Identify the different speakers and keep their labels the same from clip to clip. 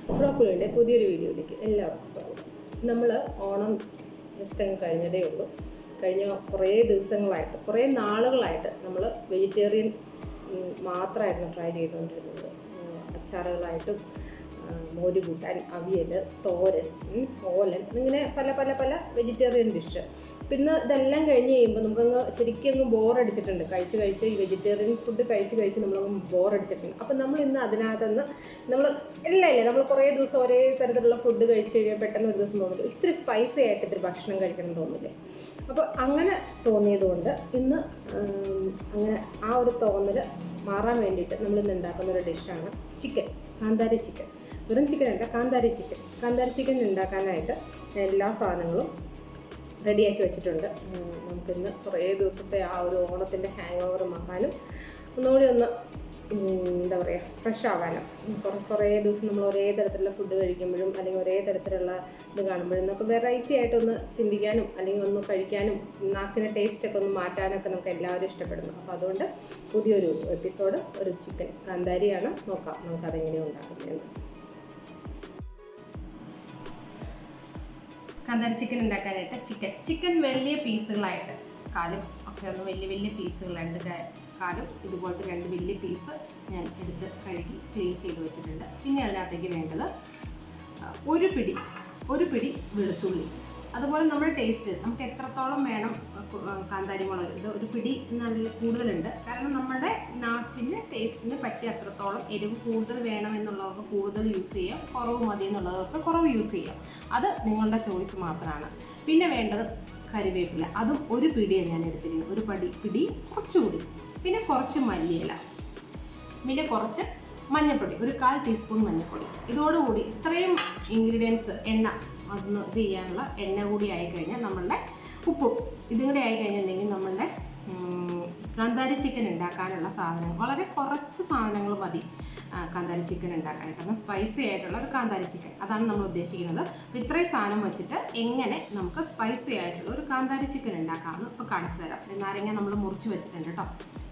Speaker 1: Pro-Culina പുതിയൊരു വീഡിയോയിലേക്ക് എല്ലാവർക്കും സ്വാഗതം. നമ്മൾ ഓണം ജസ്റ്റ് അങ്ങ് കഴിഞ്ഞതേ ഉള്ളൂ. കഴിഞ്ഞ കുറേ ദിവസങ്ങളായിട്ട്, കുറേ നാളുകളായിട്ട് നമ്മൾ വെജിറ്റേറിയൻ മാത്രമായിരുന്നു ട്രൈ ചെയ്തുകൊണ്ടിരുന്നത്. അച്ചാറുകളായിട്ടും മോര് കൂട്ടാൻ, അവിയൽ, തോരൻ, ഓലൻ, ഇങ്ങനെ പല പല പല വെജിറ്റേറിയൻ ഡിഷ്. പിന്നെ ഇതെല്ലാം കഴിഞ്ഞ് കഴിയുമ്പോൾ നമുക്കങ്ങ് ശരിക്കും ബോറടിച്ചിട്ടുണ്ട്. കഴിച്ച് ഈ വെജിറ്റേറിയൻ ഫുഡ് കഴിച്ച് നമ്മളങ്ങ് ബോറടിച്ചിട്ടുണ്ട്. അപ്പം നമ്മൾ ഇന്ന് അതിനകത്തുനിന്ന് നമ്മൾ കുറേ ദിവസം ഒരേ തരത്തിലുള്ള ഫുഡ് കഴിച്ച് കഴിയുമ്പോൾ പെട്ടെന്ന് ഒരു ദിവസം തോന്നില്ല, ഇത്തിരി സ്പൈസി ആയിട്ട് ഇത്തിരി ഭക്ഷണം കഴിക്കണം തോന്നില്ലേ. അപ്പോൾ അങ്ങനെ തോന്നിയതുകൊണ്ട് ഇന്ന് അങ്ങനെ ആ ഒരു തോന്നൽ മാറാൻ വേണ്ടിയിട്ട് നമ്മളിന്ന് ഉണ്ടാക്കുന്ന ഒരു ഡിഷാണ് ചിക്കൻ, കാന്താരി ചിക്കൻ. വെറും ചിക്കൻ അല്ല, കാന്താരി ചിക്കൻ ഉണ്ടാക്കാനായിട്ട് എല്ലാ സാധനങ്ങളും റെഡിയാക്കി വെച്ചിട്ടുണ്ട്. നമുക്കിന്ന് കുറേ ദിവസത്തെ ആ ഒരു ഓണത്തിൻ്റെ ഹാങ് ഓവർ മാറാനും ഒന്നുകൂടി ഒന്ന് എന്താ പറയുക ഫ്രഷ് ആവാനും, കുറേ ദിവസം നമ്മൾ ഒരേ തരത്തിലുള്ള ഫുഡ് കഴിക്കുമ്പോഴും അല്ലെങ്കിൽ ഒരേ തരത്തിലുള്ള ഇത് കാണുമ്പോഴും നമുക്ക് വെറൈറ്റി ആയിട്ടൊന്ന് ചിന്തിക്കാനും അല്ലെങ്കിൽ ഒന്ന് കഴിക്കാനും നാക്കിൻ്റെ ടേസ്റ്റൊക്കെ ഒന്ന് മാറ്റാനൊക്കെ നമുക്ക് എല്ലാവരും ഇഷ്ടപ്പെടുന്നു. അപ്പോൾ അതുകൊണ്ട് പുതിയൊരു എപ്പിസോഡ് ഒരു ചിക്കൻ കാന്താരിയാണ്. നോക്കാം നമുക്കതെങ്ങനെയാണ് ഉണ്ടാക്കുന്നതെന്ന്. കാന്താരി ചിക്കൻ ഉണ്ടാക്കാനായിട്ട് ചിക്കൻ വലിയ പീസുകളായിട്ട്, കാലും ഒക്കെ ഒന്ന് വലിയ പീസുകളായിട്ട്, കാലും ഇതുപോലത്തെ 2 വലിയ പീസ് ഞാൻ എടുത്ത് കഴുകി ക്ലീൻ ചെയ്ത് വെച്ചിട്ടുണ്ട്. പിന്നെ അതിനകത്തേക്ക് വേണ്ടത് ഒരു പിടി വെളുത്തുള്ളി. അതുപോലെ നമ്മുടെ ടേസ്റ്റ് നമുക്ക് എത്രത്തോളം വേണം കാന്താരി മുളക്, ഇത് ഒരു പിടി നല്ല കൂടുതലുണ്ട്. കാരണം നമ്മുടെ നാട്ടിന് ടേസ്റ്റിന് പറ്റിയ അത്രത്തോളം എരിവ് കൂടുതൽ വേണം എന്നുള്ളവർക്ക് കൂടുതൽ യൂസ് ചെയ്യാം, കുറവ് മതി എന്നുള്ളവർക്ക് കുറവ് യൂസ് ചെയ്യാം. അത് നിങ്ങളുടെ ചോയ്സ് മാത്രമാണ്. പിന്നെ വേണ്ടത് കറിവേപ്പില, അതും ഒരു പിടിയാണ് ഞാൻ എടുത്തിരിക്കുന്നത്. ഒരു പിടി കുറച്ചുകൂടി. പിന്നെ കുറച്ച് മല്ലിയില, പിന്നെ കുറച്ച് മഞ്ഞൾപ്പൊടി, ഒരു 1/4 ടീസ്പൂൺ മഞ്ഞൾപ്പൊടി. ഇതോടുകൂടി ഇത്രയും ഇൻഗ്രീഡിയൻസ്, എണ്ണ അതൊന്ന് ഇത് ചെയ്യാനുള്ള എണ്ണ കൂടി ആയിക്കഴിഞ്ഞാൽ നമ്മളുടെ ഉപ്പും ഇതും കൂടി ആയിക്കഴിഞ്ഞിട്ടുണ്ടെങ്കിൽ നമ്മളുടെ കാന്താരി ചിക്കൻ ഉണ്ടാക്കാനുള്ള സാധനങ്ങൾ വളരെ കുറച്ച് സാധനങ്ങൾ മതി കാന്താരി ചിക്കൻ ഉണ്ടാക്കാനായിട്ട്. എന്നാൽ സ്പൈസി ആയിട്ടുള്ള ഒരു കാന്താരി ചിക്കൻ, അതാണ് നമ്മൾ ഉദ്ദേശിക്കുന്നത്. അപ്പോൾ ഇത്രയും സാധനം വെച്ചിട്ട് എങ്ങനെ നമുക്ക് സ്പൈസി ആയിട്ടുള്ള ഒരു കാന്താരി ചിക്കൻ ഉണ്ടാക്കാമെന്ന് ഇപ്പോൾ കാണിച്ചു തരാം. നാരങ്ങ നമ്മൾ മുറിച്ച് വെച്ചിട്ടുണ്ട് കേട്ടോ.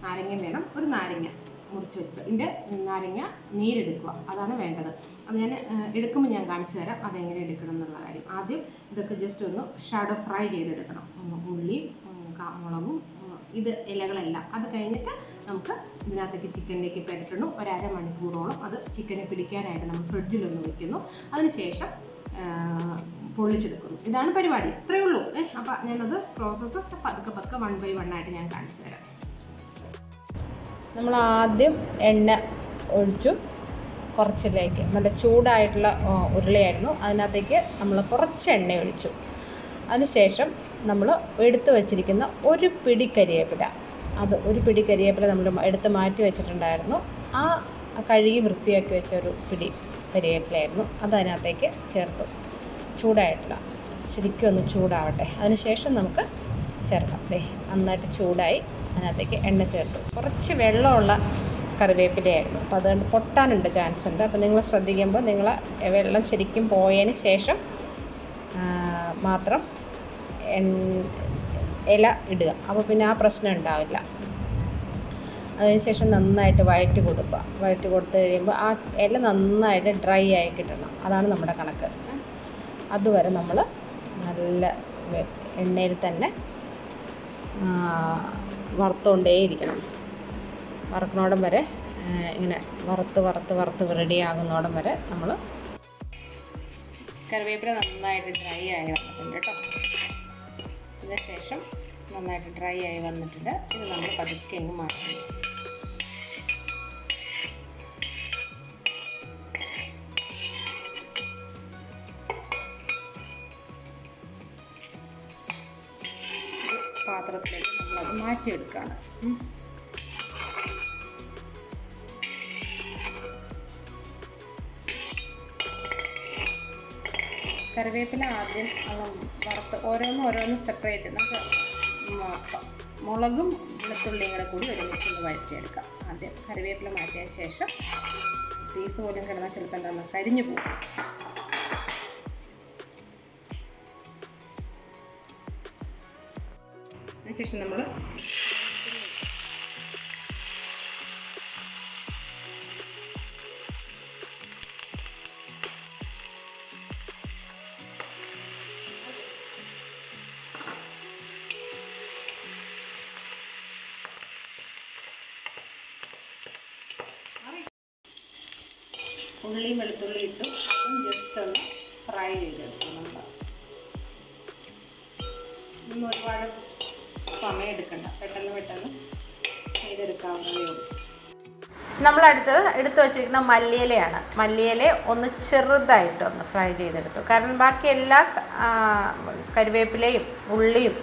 Speaker 1: നാരങ്ങ വേണം, ഒരു നാരങ്ങ മുറിച്ച് വെച്ചിട്ട് ഇതിൻ്റെ നാരങ്ങ നീരെടുക്കുക, അതാണ് വേണ്ടത്. അത് ഞാൻ എടുക്കുമ്പോൾ ഞാൻ കാണിച്ചു തരാം അതെങ്ങനെ എടുക്കണം എന്നുള്ള കാര്യം. ആദ്യം ഇതൊക്കെ ജസ്റ്റ് ഒന്ന് ഷാഡോ ഫ്രൈ ചെയ്തെടുക്കണം. ഉള്ളി, മുളകും, ഇത് ഇലകളെല്ലാം. അത് കഴിഞ്ഞിട്ട് നമുക്ക് ഇതിനകത്തേക്ക് ചിക്കനിലേക്ക് പെരട്ടണം. ഒരു അരമണിക്കൂറോളം അത് ചിക്കനെ പിടിക്കാനായിട്ട് നമ്മൾ ഫ്രിഡ്ജിലൊന്ന് വെക്കുന്നു. അതിനുശേഷം പൊള്ളിച്ചെടുക്കുന്നു. ഇതാണ് പരിപാടി, ഇത്രയേ ഉള്ളൂ. അപ്പം ഞാനത് പ്രോസസ്സ് പതുക്കെ 1 by 1 ആയിട്ട് ഞാൻ കാണിച്ചു തരാം. നമ്മൾ ആദ്യം എണ്ണ ഒഴിച്ചു, കുറച്ചിലേക്ക് നല്ല ചൂടായിട്ടുള്ള ഉരുളയായിരുന്നു, അതിനകത്തേക്ക് നമ്മൾ കുറച്ച് എണ്ണ ഒഴിച്ചു. അതിനുശേഷം നമ്മൾ എടുത്തു വച്ചിരിക്കുന്ന ഒരു പിടി കരിവേപ്പില, ഒരു പിടി കരിവേപ്പില നമ്മൾ എടുത്ത് മാറ്റി വെച്ചിട്ടുണ്ടായിരുന്നു. ആ കഴുകി വൃത്തിയാക്കി വെച്ച ഒരു പിടി കരിവേപ്പിലയായിരുന്നു, അത് അതിനകത്തേക്ക് ചേർത്തു. ചൂടായിട്ടുള്ള, ശരിക്കും ഒന്ന് ചൂടാവട്ടെ, അതിനുശേഷം നമുക്ക് ചേർക്കാം. നന്നായിട്ട് ചൂടായി, അതിനകത്തേക്ക് എണ്ണ ചേർത്തു. കുറച്ച് വെള്ളമുള്ള കറിവേപ്പിലയായിരുന്നു, അപ്പോൾ അതുകൊണ്ട് പൊട്ടാനുണ്ട് ചാൻസ് ഉണ്ട്. അപ്പോൾ നിങ്ങൾ ശ്രദ്ധിക്കുമ്പോൾ നിങ്ങൾ വെള്ളം ശരിക്കും പോയതിന് ശേഷം മാത്രം ഇല ഇടുക, അപ്പോൾ പിന്നെ ആ പ്രശ്നം ഉണ്ടാവില്ല. അതിനുശേഷം നന്നായിട്ട് വഴറ്റി കൊടുത്ത് കഴിയുമ്പോൾ ആ ഇല നന്നായിട്ട് ഡ്രൈ ആയി കിട്ടണം, അതാണ് നമ്മുടെ കണക്ക്. അതുവരെ നമ്മൾ നല്ല എണ്ണയിൽ തന്നെ വറുത്തുകൊണ്ടേയിരിക്കണം. വറക്കണോടം വരെ ഇങ്ങനെ വറുത്ത് റെഡിയാകുന്നോടം വരെ നമ്മൾ. കറിവേപ്പില നന്നായിട്ട് ഡ്രൈ ആയി വന്നിട്ടുണ്ട് കേട്ടോ. ഇതിനുശേഷം നന്നായിട്ട് ഡ്രൈ ആയി വന്നിട്ടുണ്ട്. ഇത് നമ്മൾ പതുക്കെ അങ്ങ് മാറ്റി. പാത്രത്തിലേക്ക് നമ്മളത് മാറ്റിയെടുക്കുകയാണ്. കറിവേപ്പില ആദ്യം വറുത്ത് ഓരോന്ന് സെപ്പറേറ്റ് നമുക്ക് മുളകും വെളുത്തുള്ളിയും കൂടി ഒരുമിച്ച് വഴറ്റിയെടുക്കാം. ആദ്യം കറിവേപ്പില മാറ്റിയ ശേഷം പീസ് പോലും കിടന്നാൽ ചിലപ്പോൾ എന്താണെന്ന് കരിഞ്ഞു പോകും. അതിനുശേഷം നമ്മൾ ഉള്ളിയും വെളുത്തുള്ളി ഇട്ടു. അതും ജസ്റ്റ് ഒന്ന് ഫ്രൈ ചെയ്തെടുക്കും. ഒന്നും ഒരുപാട് സമയം എടുക്കണ്ട, പെട്ടെന്ന് ചെയ്തെടുക്കാവുന്നതേ ഉള്ളൂ. നമ്മൾ അടുത്തത് എടുത്തു വച്ചിരിക്കുന്ന മല്ലിയിലയാണ്. മല്ലിയില ഒന്ന് ചെറുതായിട്ടൊന്ന് ഫ്രൈ ചെയ്തെടുത്തു. കാരണം ബാക്കി എല്ലാ കരിവേപ്പിലയും ഉള്ളിയും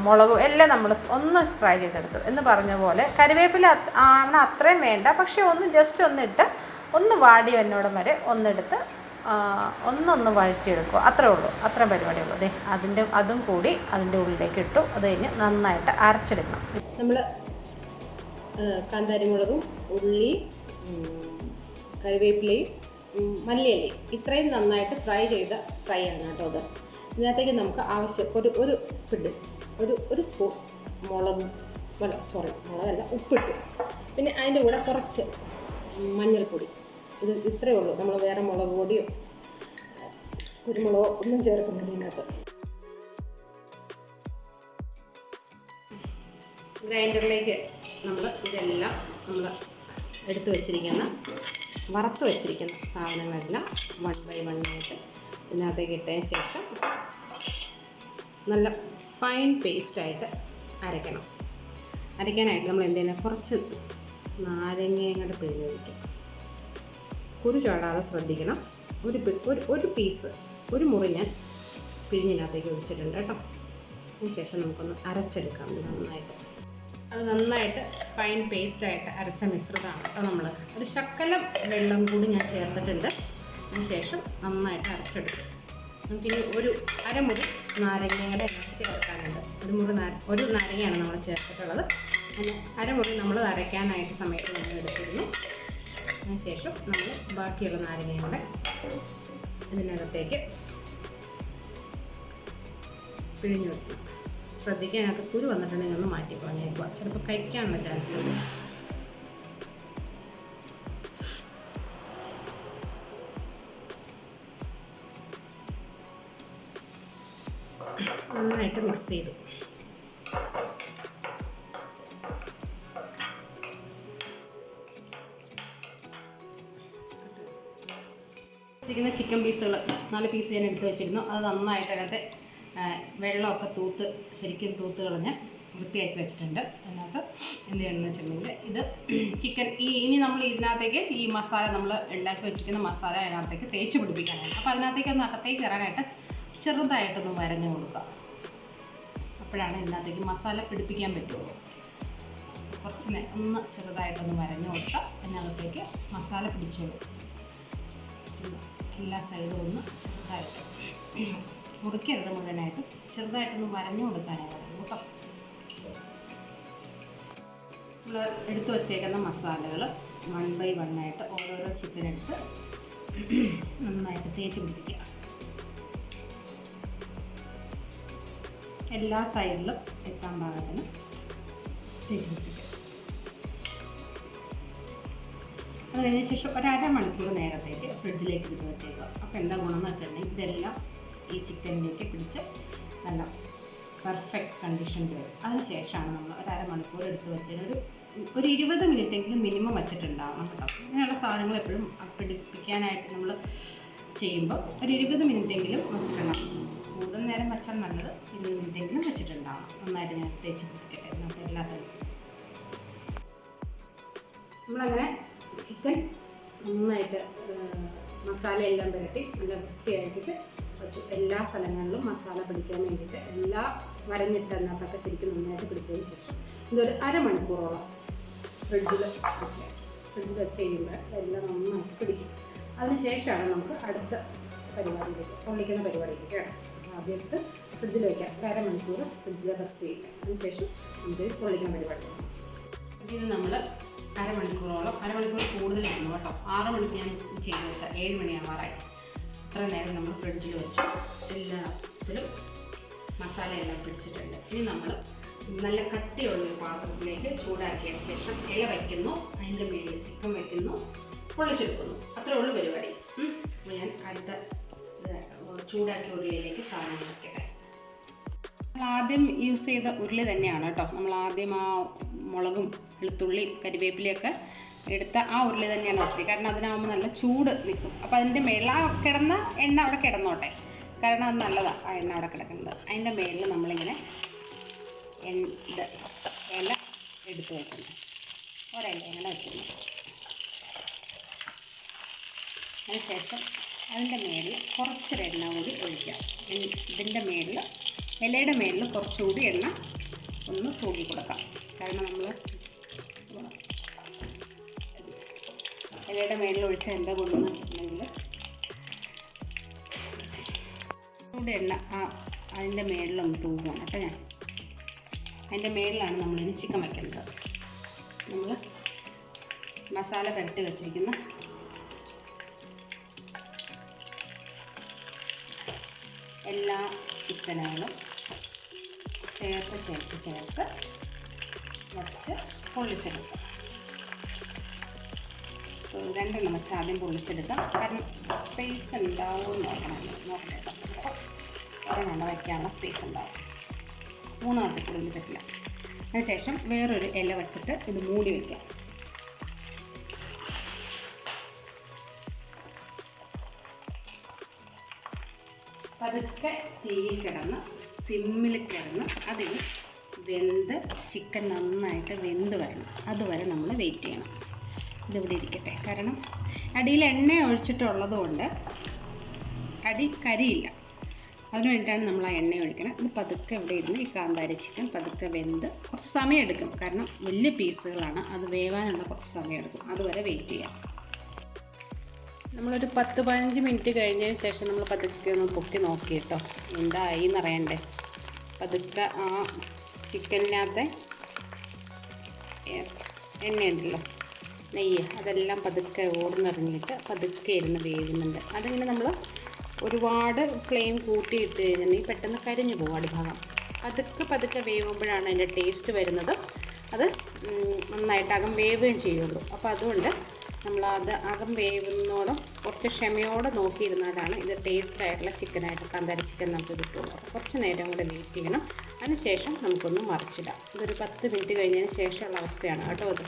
Speaker 1: മുളകും എല്ലാം നമ്മൾ ഒന്ന് ഫ്രൈ ചെയ്തെടുത്തു. എന്ന് പറഞ്ഞ പോലെ കരിവേപ്പില ആണ് അത്രയും വേണ്ട, പക്ഷേ ഒന്ന് ജസ്റ്റ് ഒന്നിട്ട് ഒന്ന് വാടി വന്നോടം വരെ ഒന്നെടുത്ത് ഒന്ന് വഴറ്റിയെടുക്കുക. അത്രേ ഉള്ളൂ, അത്രയും പരിപാടിയുള്ളൂ. അതും കൂടി അതിൻ്റെ ഉള്ളിലേക്ക് ഇട്ടു. അത് കഴിഞ്ഞ് നന്നായിട്ട് അരച്ചെടുക്കണം. നമ്മൾ കാന്താരിമുളകും ഉള്ളിയും കരിവേപ്പിലയും മല്ലിയിലയും ഇത്രയും നന്നായിട്ട് ഫ്രൈ ആണ് കേട്ടോ. അത് ഇതിനകത്തേക്ക് നമുക്ക് ആവശ്യം ഒരു സ്പൂൺ മുളകല്ല ഉപ്പിട്ടു. പിന്നെ അതിൻ്റെ കൂടെ കുറച്ച് മഞ്ഞൾപ്പൊടി. ഇത്രയേ ഉള്ളൂ. നമ്മൾ വേറെ മുളക് പൊടിയോ കുരുമുളകോ ഒന്നും ചേർക്കുന്നില്ല ഇതിനകത്ത്. ഗ്രൈൻഡറിലേക്ക് നമ്മൾ ഇതെല്ലാം വറുത്ത് വെച്ചിരിക്കുന്ന സാധനങ്ങളെല്ലാം 1 by 1 ആയിട്ട് ഇതിനകത്തേക്ക് ഇട്ടതിന് ശേഷം നല്ല ഫൈൻ പേസ്റ്റായിട്ട് അരയ്ക്കാനായിട്ട് നമ്മൾ എന്തെങ്കിലും കുറച്ച് നാരങ്ങയും കൂടെ പിഴിഞ്ഞൊഴിക്കും. കുരു ചാടാതെ ശ്രദ്ധിക്കണം. ഒരു മുറി ഞാൻ പിഴിഞ്ഞതിനകത്തേക്ക് ഒഴിച്ചിട്ടുണ്ട് കേട്ടോ. അതിന് ശേഷം നമുക്കൊന്ന് അരച്ചെടുക്കാം. അത് നന്നായിട്ട് ഫൈൻ പേസ്റ്റായിട്ട് അരച്ച മിശ്രിതമാണ് കേട്ടോ. നമ്മൾ ഒരു ശകലം വെള്ളം കൂടി ഞാൻ ചേർത്തിട്ടുണ്ട്. അതിന് ശേഷം നന്നായിട്ട് അരച്ചെടുക്കും. നമുക്കിനി ഒരു അരമുറി നാരങ്ങയും കൂടെ അരച്ച് ചേർക്കാനുണ്ട്. ഒരു നാരങ്ങയാണ് നമ്മൾ ചേർത്തിട്ടുള്ളത്. അങ്ങനെ അരമുറി നമ്മൾ അരയ്ക്കാനായിട്ട് സമയത്ത് നമ്മൾ എടുത്തിരുന്നു. അതിനുശേഷം നമ്മൾ ബാക്കിയുള്ള നാരങ്ങയും കൂടെ ഇതിനകത്തേക്ക് പിഴിഞ്ഞു വെക്കണം. ശ്രദ്ധിക്കാൻ, അതിനകത്ത് കുരു വന്നിട്ടുണ്ടെങ്കിൽ ഒന്ന് മാറ്റി കളഞ്ഞേക്കുക. ചിലപ്പോൾ കഴിക്കാനുള്ള ചാൻസ് ഉണ്ട്. നന്നായിട്ട് മിക്സ് ചെയ്തു. ചിക്കൻ പീസുകൾ 4 പീസ് ഞാൻ എടുത്ത് വെച്ചിരുന്നു. അത് നന്നായിട്ട് അതിനകത്ത് വെള്ളമൊക്കെ ശരിക്കും തൂത്ത് കളഞ്ഞ് വൃത്തിയാക്കി വെച്ചിട്ടുണ്ട്. അതിനകത്ത് എന്ത് ചെയ്യണമെന്ന് വെച്ചിട്ടുണ്ടെങ്കിൽ ഇത് ചിക്കൻ ഇനി നമ്മൾ ഇതിനകത്തേക്ക് ഈ മസാല നമ്മൾ ഉണ്ടാക്കി വെച്ചിരിക്കുന്ന മസാല അതിനകത്തേക്ക് തേച്ച് പിടിപ്പിക്കാനായിട്ട്. അപ്പോൾ അതിനകത്തേക്ക് ഒന്ന് അകത്തേക്ക് കയറാനായിട്ട് ചെറുതായിട്ടൊന്ന് വരഞ്ഞു കൊടുക്കുക. അപ്പോഴാണ് ഇതിനകത്തേക്ക് മസാല പിടിപ്പിക്കാൻ പറ്റുള്ളൂ. കുറച്ച് ഒന്ന് ചെറുതായിട്ടൊന്ന് വരഞ്ഞു കൊടുക്കുക. അതിനകത്തേക്ക് മസാല പിടിച്ചോളൂ. എല്ലാ സൈഡും ഒന്ന് ചെറുതായിട്ട് മുറിക്കരുത്, മുഴുവനായിട്ട് ചെറുതായിട്ടൊന്ന് വരഞ്ഞു കൊടുക്കാനായിട്ട് കേട്ടോ. നമ്മൾ എടുത്തു വച്ചേക്കുന്ന മസാലകൾ 1 by 1 ആയിട്ട് ഓരോരോ ചിക്കൻ എടുത്ത് നന്നായിട്ട് തേച്ച് പിടിപ്പിക്കുക. എല്ലാ സൈഡിലും എത്താൻ പാകത്തിന് തേച്ച് പിടിപ്പിക്കുക. അത് കഴിഞ്ഞ ശേഷം ഒരു അരമണിക്കൂർ നേരത്തേക്ക് ഫ്രിഡ്ജിലേക്ക് എടുത്ത് വെച്ചേക്കുക. അപ്പോൾ എന്താ ഗുണമെന്ന് വെച്ചിട്ടുണ്ടെങ്കിൽ ഇതെല്ലാം ഈ ചിക്കനിലേക്ക് പിടിച്ച് നല്ല പെർഫെക്റ്റ് കണ്ടീഷനിൽ വരും. അതിനുശേഷമാണ് നമ്മൾ ഒരു അരമണിക്കൂർ എടുത്ത് വെച്ചതിന് ഒരു 20 മിനിറ്റെങ്കിലും മിനിമം വെച്ചിട്ടുണ്ടാവണം കേട്ടോ. ഇങ്ങനെയുള്ള സാധനങ്ങൾ എപ്പോഴും പിടിപ്പിക്കാനായിട്ട് നമ്മൾ ചെയ്യുമ്പോൾ ഒരു 20 മിനിറ്റെങ്കിലും വെച്ചിട്ടുണ്ടാവും. കൂടുതൽ നേരം വെച്ചാൽ നല്ലത്. 20 മിനിറ്റെങ്കിലും വെച്ചിട്ടുണ്ടാവണം. നന്നായിട്ട് ഞാൻ തേച്ച് പിടിക്കട്ടെ ഇന്നത്തെ എല്ലാത്തിനും. നമ്മളങ്ങനെ ചിക്കൻ നന്നായിട്ട് മസാലയെല്ലാം പുരട്ടി നല്ല വൃത്തിയാക്കിയിട്ട് വെച്ചു. എല്ലാ സ്ഥലങ്ങളിലും മസാല പിടിക്കാൻ വേണ്ടിയിട്ട് എല്ലാ വരഞ്ഞിട്ട് അതിനകത്തൊക്കെ ശരിക്കും നന്നായിട്ട് പിടിച്ചതിന് ശേഷം ഇതൊരു അരമണിക്കൂറോളം ഫ്രിഡ്ജിൽ വെച്ച് കഴിയുമ്പോൾ എല്ലാം നന്നായിട്ട് പിടിക്കും. അതിനുശേഷമാണ് നമുക്ക് അടുത്ത പൊള്ളിക്കുന്ന പരിപാടിയിലേക്ക് കേട്ടോ. ആദ്യം എടുത്ത് ഫ്രിഡ്ജിൽ വയ്ക്കാം. ഒരു അരമണിക്കൂർ ഫ്രിഡ്ജിൽ റെസ്റ്റ് ചെയ്തിട്ട് അതിനുശേഷം നമുക്ക് പൊള്ളിക്കുന്ന പരിപാടി. ഇതിന് നമ്മൾ അരമണിക്കൂർ കൂടുതലായിരുന്നു കേട്ടോ. 6 മണിക്ക് ഞാൻ ചെയ്ത് വെച്ചാൽ 7 മണിയാവാറായി. ഇത്ര നേരം നമ്മൾ ഫ്രിഡ്ജിൽ വെച്ചു. എല്ലാത്തിലും മസാലയെല്ലാം പിടിച്ചിട്ടുണ്ട്. ഇനി നമ്മൾ നല്ല കട്ടിയുള്ള ഒരു പാത്രത്തിലേക്ക് ചൂടാക്കിയതിന് ശേഷം ഇല വയ്ക്കുന്നു, അതിൻ്റെ മേളിൽ ചിക്കൻ വയ്ക്കുന്നു, പൊള്ളിച്ചെടുക്കുന്നു. അത്രേ ഉള്ളൂ പരിപാടി. അപ്പോൾ ഞാൻ അടുത്ത ചൂടാക്കിയ ഉരുളിയിലേക്ക് സാധനം വയ്ക്കട്ടെ. നമ്മൾ ആദ്യം യൂസ് ചെയ്ത ഉരുളി തന്നെയാണ് കേട്ടോ. നമ്മൾ ആദ്യം ആ മുളകും വെളുത്തുള്ളിയും കരിവേപ്പിലയൊക്കെ എടുത്ത ആ ഉരുളി തന്നെയാണ് വെച്ചത്. കാരണം അതിനാകുമ്പോൾ നല്ല ചൂട് നിൽക്കും. അപ്പോൾ അതിൻ്റെ മേളിൽ ആ കിടന്ന എണ്ണ അവിടെ കിടന്നോട്ടെ, കാരണം അത് നല്ലതാണ് ആ എണ്ണ അവിടെ കിടക്കുന്നത്. അതിൻ്റെ മേളിൽ നമ്മളിങ്ങനെ ഇല എടുത്ത് വെക്കണം. ഒരില ഇങ്ങനെ വെക്കുന്നു. അതിനുശേഷം അതിൻ്റെ മേളിൽ കുറച്ചൊരു എണ്ണ കൂടി ഒഴിക്കാം. ഇതിൻ്റെ മേളിൽ ഇലയുടെ മേളിൽ കുറച്ചുകൂടി എണ്ണ ഒന്ന് തൂക്കി കൊടുക്കാം. കാരണം നമ്മൾ ഇലയുടെ മേളിൽ ഒഴിച്ച എണ്ണ കൊണ്ടുവന്നിട്ടുണ്ടെങ്കിൽ കൂടി എണ്ണ അതിൻ്റെ മേളിലൊന്ന് തൂക്കണം കേട്ടോ. ഞാൻ അതിൻ്റെ മേളിലാണ് നമ്മളിനി ചിക്കൻ വയ്ക്കുന്നത്. നമ്മൾ മസാല പുരട്ടി വെച്ചിരിക്കുന്ന എല്ലാ ചിക്കനുകളും ചേർത്ത് വച്ച് പൊള്ളിച്ചെടുക്കാം. രണ്ടെണ്ണം വെച്ച് ആദ്യം പൊള്ളിച്ചെടുക്കാം. കാരണം സ്പേസ് ഉണ്ടാവും നോക്കട്ടെ. ഒരെണ്ണം വയ്ക്കാനുള്ള സ്പേസ് ഉണ്ടാവും. മൂന്നാമത്തെ കൂടുതൽ പറ്റില്ല. അതിനുശേഷം വേറൊരു ഇല വെച്ചിട്ട് ഇത് മൂടി വയ്ക്കാം. പതുക്കെ തീയിൽ കിടന്ന് സിമ്മിൽ കിടന്ന് അതിൽ ചിക്കൻ നന്നായിട്ട് വെന്ത് വരണം. അതുവരെ നമ്മൾ വെയിറ്റ് ചെയ്യണം. ഇതിവിടെ ഇരിക്കട്ടെ. കാരണം അടിയിൽ എണ്ണ ഒഴിച്ചിട്ടുള്ളത് കൊണ്ട് അടി കരിയില്ല. അതിന് വേണ്ടിയിട്ടാണ് നമ്മൾ ആ എണ്ണ ഒഴിക്കണം. ഇത് പതുക്കെ ഇവിടെ ഇരുന്ന് ഈ കാന്താരി ചിക്കൻ പതുക്കെ വെന്ത് കുറച്ച് സമയം എടുക്കും. കാരണം വലിയ പീസുകളാണ്, അത് വേവാനുള്ള കുറച്ച് സമയം എടുക്കും. അതുവരെ വെയിറ്റ് ചെയ്യാം. നമ്മളൊരു 10-15 മിനിറ്റ് കഴിഞ്ഞതിന് ശേഷം നമ്മൾ പതുക്കെ ഒന്ന് പൊക്കി നോക്കി കേട്ടോ, എന്തായി എന്നറിയണ്ടേ. പതുക്കെ ആ ചിക്കനിനകത്തെ എണ്ണയുണ്ടല്ലോ, നെയ്യ്, അതെല്ലാം പതുക്കെ ഓടുന്നിറങ്ങിയിട്ട് പതുക്കെ ഇരുന്ന് വേവുന്നുണ്ട്. അതിങ്ങനെ നമ്മൾ ഒരുപാട് ഫ്ലെയിം കൂട്ടിയിട്ട് കഴിഞ്ഞിട്ടുണ്ടെങ്കിൽ പെട്ടെന്ന് കരിഞ്ഞു പോകും അടിഭാഗം. പതുക്കെ വേവുമ്പോഴാണ് അതിൻ്റെ ടേസ്റ്റ് വരുന്നത്. അത് നന്നായിട്ട് അകം വേവുകയും ചെയ്യുള്ളൂ. അപ്പോൾ അതുകൊണ്ട് നമ്മളത് അകം വേവുന്നതോടും കുറച്ച് ക്ഷമയോടെ നോക്കിയിരുന്നാലാണ് ഇത് ടേസ്റ്റ് ആയിട്ടുള്ള ചിക്കനായിട്ട് കാന്താരി ചിക്കൻ നമുക്ക് കിട്ടുള്ളൂ. അപ്പോൾ കുറച്ച് നേരം കൂടെ വെയിറ്റ് ചെയ്യണം. അതിനുശേഷം നമുക്കൊന്ന് മറിച്ചിടാം. ഇതൊരു 10 മിനിറ്റ് കഴിഞ്ഞതിന് ശേഷമുള്ള അവസ്ഥയാണ് കേട്ടോ. അത്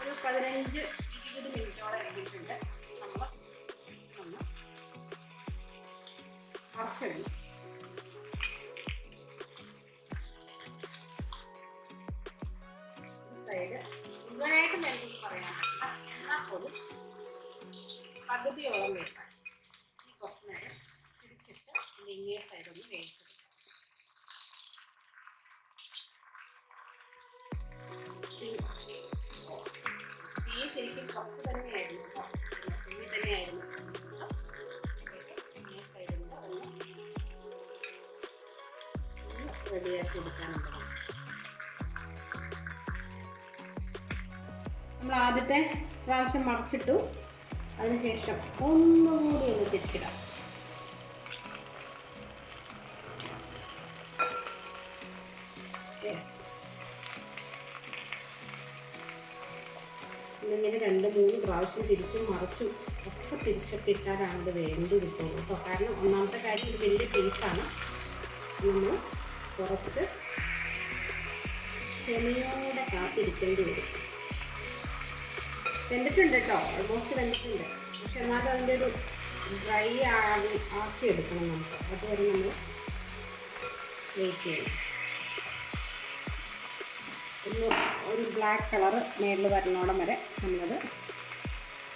Speaker 1: ഒരു 15-20 മിനിറ്റോടെ കഴിഞ്ഞിട്ടുണ്ട്. നമ്മൾ ഒന്ന് മറിച്ചിടണം. സൈഡ് മുഴുവനായിട്ട് എനിക്ക് പറയാൻ പറ്റില്ല, എന്നാൽ പോലും പകുതിയോളം വേണം. ഈ കുറച്ച് നേരം തിരിച്ചിട്ട് ഇങ്ങേ സൈഡൊന്ന് വേവിച്ചെടുക്കാം. തീ ശരിക്കും കുറച്ച് തന്നെയായിരുന്നു, ഇങ്ങേ സൈഡിൽ ഒന്ന് റെഡിയാക്കി എടുക്കാനുണ്ട്. നമ്മൾ ആദ്യത്തെ പ്രാവശ്യം മറിച്ചിട്ടു, അതിനുശേഷം ഒന്നുകൂടി ഒന്ന് തിരിച്ചിടാം. ഇതിങ്ങനെ 2-3 പ്രാവശ്യം തിരിച്ചും മറിച്ചും ഒക്കെ തിരിച്ചൊക്കെ ഇട്ടാലാണ് ഇത് വേണ്ടി കിട്ടുള്ളൂ കേട്ടോ. കാരണം ഒന്നാമത്തെ കാര്യം ഇത് വലിയ പീസാണ്. നമ്മൾ കുറച്ച് ക്ഷമയോടെ കാത്തിരിക്കേണ്ടി വരും. വെന്തിട്ടുണ്ട് കേട്ടോ, ഓൾമോസ്റ്റ് വെന്തിട്ടുണ്ട്. പക്ഷെ എന്നാലും അതിൻ്റെ ഒരു ഡ്രൈ ആക്കി എടുക്കണം നമുക്ക്. അതുവരെ നമ്മൾ വെയിറ്റ് ചെയ്യണം. ഒരു ബ്ലാക്ക് കളറ് മേളിൽ വരണോടം വരെ നമ്മളത്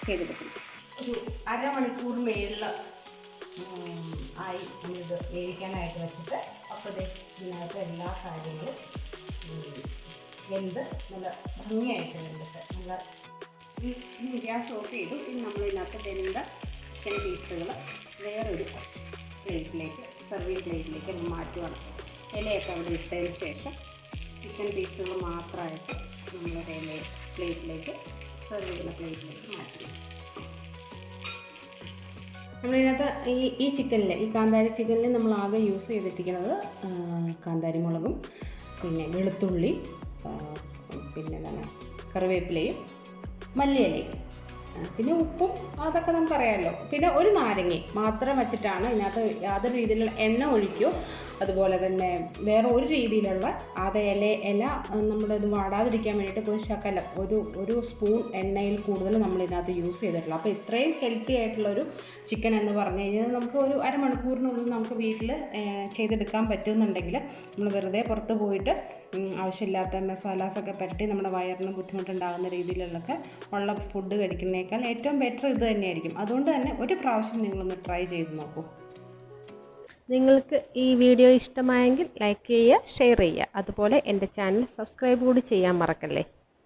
Speaker 1: ചെയ്തെടുക്കണം. ഒരു അരമണിക്കൂർ മേളിൽ ആയി നമ്മളിത് വേവിക്കാനായിട്ട് വെച്ചിട്ട്. അപ്പോൾ ഇതിനകത്ത് എല്ലാ കാര്യങ്ങളും വെന്ത് നല്ല ഭംഗിയായിട്ട് വെന്തിട്ട് നല്ല ഗ്യാസ് ഓഫ് ചെയ്തു. ഇനി നമ്മളിതിനകത്ത് വെന്ത ചിക്കൻ പീസുകൾ വേറൊരു പ്ലേറ്റിലേക്ക്, സർവിങ് പ്ലേറ്റിലേക്ക് മാറ്റുകയാണ്. ഇലയൊക്കെ അവിടെ ഇട്ടതിന് ശേഷം ചിക്കൻ പീസുകൾ മാത്രമായിട്ട് നമ്മൾ പ്ലേറ്റിലേക്ക്, സെർവ് ചെയ്യുന്ന പ്ലേറ്റിലേക്ക് മാറ്റുക. നമ്മളിതിനകത്ത് ഈ ചിക്കനിൽ, ഈ കാന്താരി ചിക്കനിൽ നമ്മൾ ആകെ യൂസ് ചെയ്തിരിക്കുന്നത് കാന്താരി മുളകും പിന്നെ വെളുത്തുള്ളി, പിന്നെ എന്താണ് കറിവേപ്പിലയും മല്ലിയിലയും, പിന്നെ ഉപ്പും അതൊക്കെ നമുക്കറിയാമല്ലോ. പിന്നെ ഒരു നാരങ്ങ മാത്രം വെച്ചിട്ടാണ് ഇതിനകത്ത് യാതൊരു രീതിയിലുള്ള എണ്ണ ഒഴിക്കോ അതുപോലെ തന്നെ വേറെ ഒരു രീതിയിലുള്ള അത് ഇല നമ്മുടെ ഇത് വാടാതിരിക്കാൻ വേണ്ടിയിട്ട് ഒരു ശകലം ഒരു സ്പൂൺ എണ്ണയിൽ കൂടുതൽ നമ്മൾ ഇതിനകത്ത് യൂസ് ചെയ്തിട്ടുള്ളൂ. അപ്പോൾ ഇത്രയും ഹെൽത്തി ആയിട്ടുള്ളൊരു ചിക്കൻ എന്ന് പറഞ്ഞു കഴിഞ്ഞാൽ നമുക്ക് ഒരു അരമണിക്കൂറിനുള്ളിൽ നമുക്ക് വീട്ടിൽ ചെയ്തെടുക്കാൻ പറ്റുന്നുണ്ടെങ്കിൽ നമ്മൾ വെറുതെ പുറത്ത് പോയിട്ട് ആവശ്യമില്ലാത്ത മസാലാസൊക്കെ പുരട്ടി നമ്മുടെ വയറിന് ബുദ്ധിമുട്ടുണ്ടാകുന്ന രീതിയിലുള്ളൊക്കെ ഉള്ള ഫുഡ് കഴിക്കുന്നതിനേക്കാൾ ഏറ്റവും ബെറ്റർ ഇത് തന്നെയായിരിക്കും. അതുകൊണ്ട് തന്നെ ഒരു പ്രാവശ്യം നിങ്ങളൊന്ന് ട്രൈ ചെയ്ത് നോക്കൂ.
Speaker 2: നിങ്ങൾക്ക് ഈ വീഡിയോ ഇഷ്ടമായെങ്കിൽ ലൈക്ക് ചെയ്യുക, ഷെയർ ചെയ്യുക. അതുപോലെ എൻ്റെ ചാനൽ സബ്സ്ക്രൈബ് കൂടി ചെയ്യാൻ മറക്കല്ലേ.